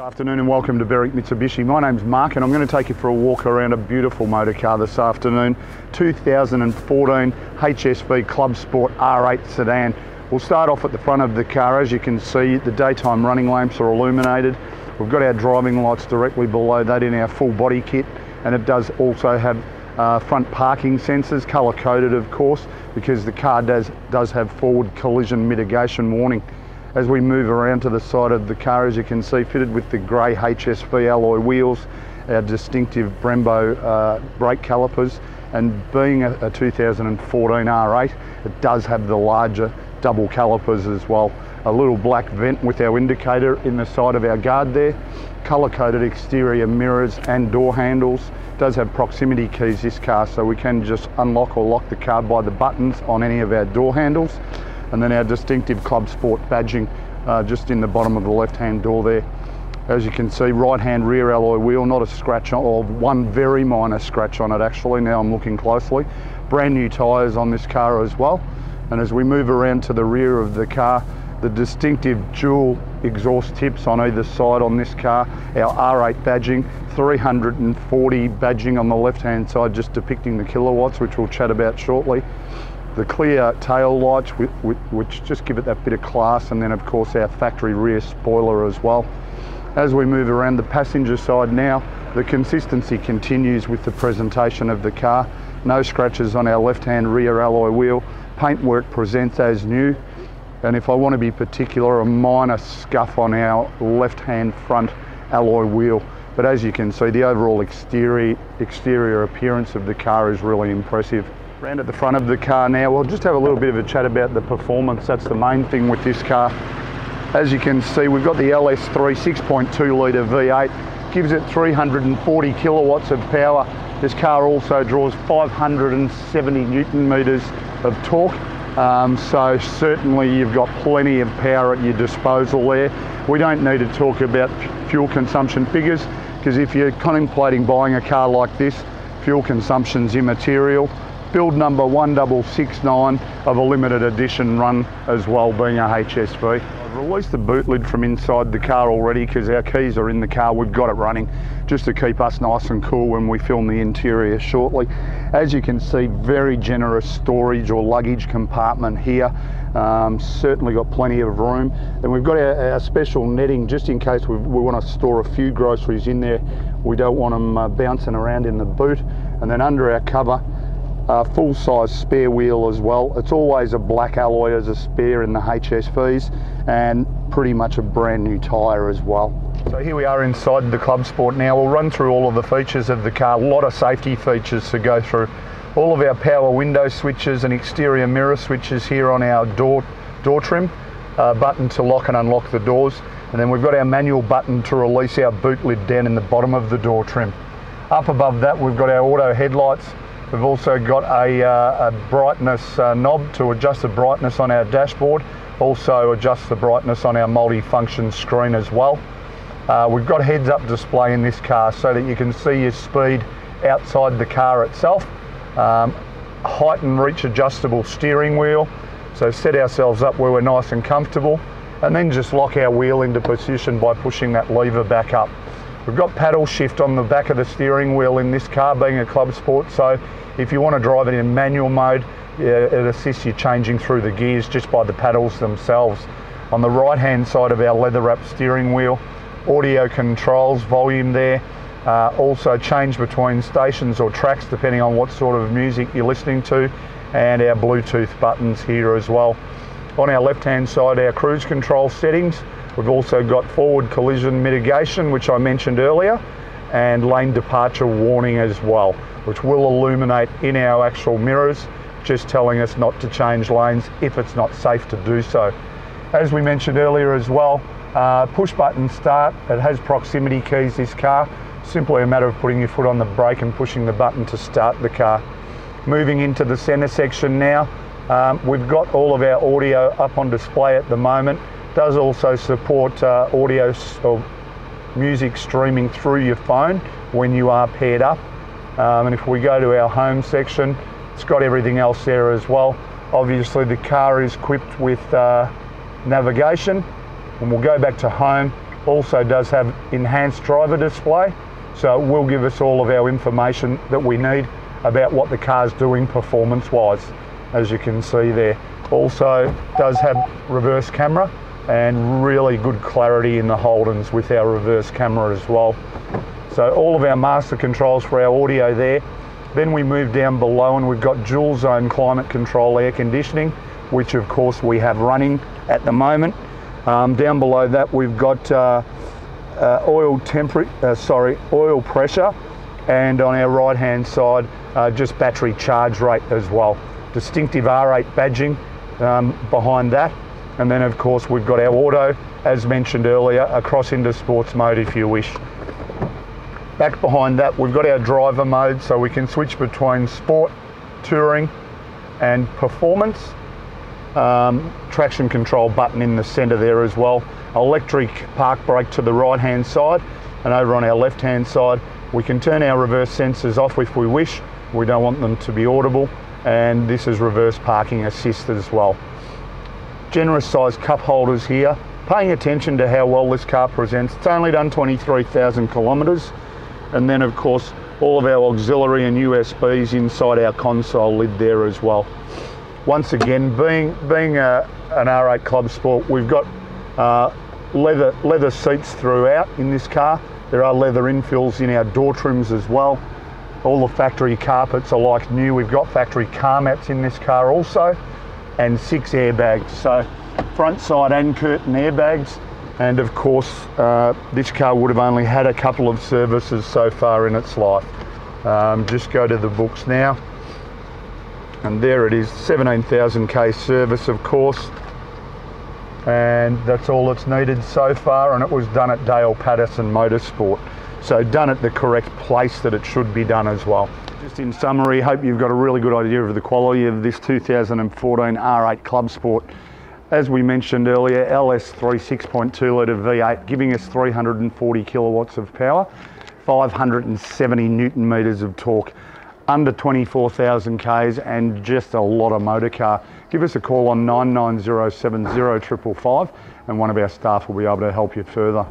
Afternoon and welcome to Berwick Mitsubishi. My name's Mark and I'm going to take you for a walk around a beautiful motor car this afternoon. 2014 HSV Clubsport R8 sedan. We'll start off at the front of the car. As you can see, the daytime running lamps are illuminated. We've got our driving lights directly below that in our full body kit, and it does also have front parking sensors, colour coded of course, because the car does have forward collision mitigation warning. As we move around to the side of the car, as you can see, fitted with the grey HSV alloy wheels, our distinctive Brembo brake calipers, and being a 2014 R8, it does have the larger double calipers as well. A little black vent with our indicator in the side of our guard there, colour-coded exterior mirrors and door handles. It does have proximity keys, this car, so we can just unlock or lock the car by the buttons on any of our door handles. And then our distinctive Clubsport badging just in the bottom of the left-hand door there. As you can see, right-hand rear alloy wheel, not a scratch on, or one very minor scratch on it actually, now I'm looking closely. Brand new tyres on this car as well. And as we move around to the rear of the car, the distinctive dual exhaust tips on either side on this car, our R8 badging, 340 badging on the left-hand side, just depicting the kilowatts, which we'll chat about shortly. The clear tail lights, which just give it that bit of class, and then of course our factory rear spoiler as well. As we move around the passenger side now, the consistency continues with the presentation of the car. No scratches on our left-hand rear alloy wheel. Paintwork presents as new. And if I want to be particular, a minor scuff on our left-hand front alloy wheel. But as you can see, the overall exterior appearance of the car is really impressive. Round at the front of the car now, we'll just have a little bit of a chat about the performance. That's the main thing with this car. As you can see, we've got the LS3 6.2 litre V8, gives it 340 kilowatts of power. This car also draws 570 Newton meters of torque. So certainly you've got plenty of power at your disposal there. We don't need to talk about fuel consumption figures, because if you're contemplating buying a car like this, fuel consumption's immaterial. Build number 1669 of a limited edition run as well, being a HSV. I've released the boot lid from inside the car already because our keys are in the car. We've got it running just to keep us nice and cool when we film the interior shortly. As you can see, very generous storage or luggage compartment here. Certainly got plenty of room. And we've got our special netting just in case we want to store a few groceries in there. We don't want them bouncing around in the boot. And then under our cover, full-size spare wheel as well. It's always a black alloy as a spare in the HSVs, and pretty much a brand new tyre as well. So here we are inside the Clubsport now. We'll run through all of the features of the car. A lot of safety features to go through. All of our power window switches and exterior mirror switches here on our door trim. Button to lock and unlock the doors. And then we've got our manual button to release our boot lid down in the bottom of the door trim. Up above that, we've got our auto headlights. We've also got a brightness knob to adjust the brightness on our dashboard, also adjust the brightness on our multi-function screen as well. We've got heads-up display in this car so that you can see your speed outside the car itself. Height and reach adjustable steering wheel, so set ourselves up where we're nice and comfortable, and then just lock our wheel into position by pushing that lever back up. We've got paddle shift on the back of the steering wheel in this car, being a Clubsport, so if you want to drive it in manual mode, it assists you changing through the gears just by the paddles themselves. On the right hand side of our leather wrapped steering wheel, audio controls, volume there, also change between stations or tracks depending on what sort of music you're listening to, and our Bluetooth buttons here as well. On our left hand side, our cruise control settings. We've also got forward collision mitigation, which I mentioned earlier, and lane departure warning as well, which will illuminate in our actual mirrors, just telling us not to change lanes if it's not safe to do so. As we mentioned earlier as well, push button start. It has proximity keys, this car. Simply a matter of putting your foot on the brake and pushing the button to start the car. Moving into the center section now, we've got all of our audio up on display at the moment. Does also support audio or music streaming through your phone when you are paired up. And if we go to our home section, it's got everything else there as well. Obviously the car is equipped with navigation, and we'll go back to home. also does have enhanced driver display, so it will give us all of our information that we need about what the car's doing performance-wise, as you can see there. Also does have reverse camera and really good clarity in the Holdens with our reverse camera as well. So all of our master controls for our audio there. Then we move down below and we've got dual zone climate control air conditioning, which of course we have running at the moment. Down below that we've got oil pressure, and on our right hand side just battery charge rate as well. Distinctive R8 badging behind that, and then of course we've got our auto, as mentioned earlier, across into sports mode if you wish. Back behind that we've got our driver mode, so we can switch between sport, touring and performance. Traction control button in the centre there as well. Electric park brake to the right hand side, and over on our left hand side we can turn our reverse sensors off if we wish. We don't want them to be audible, and this is reverse parking assist as well. Generous sized cup holders here, paying attention to how well this car presents. It's only done 23,000 kilometres, and then of course all of our auxiliary and USBs inside our console lid there as well. Once again, being an R8 Club Sport, we've got leather seats throughout in this car. There are leather infills in our door trims as well. All the factory carpets are like new. We've got factory car mats in this car also, and 6 airbags. So front, side and curtain airbags. And of course, this car would have only had a couple of services so far in its life. Just go to the books now. And there it is, 17,000 K service of course, and that's all that's needed so far, and it was done at Dale Patterson Motorsport, so done at the correct place that it should be done as well. Just in summary, hope you've got a really good idea of the quality of this 2014 R8 Club Sport. As we mentioned earlier, LS3 6.2 litre V8 giving us 340 kilowatts of power, 570 Newton meters of torque, under 24,000 Ks, and just a lot of motor car. Give us a call on 99070 555 and one of our staff will be able to help you further.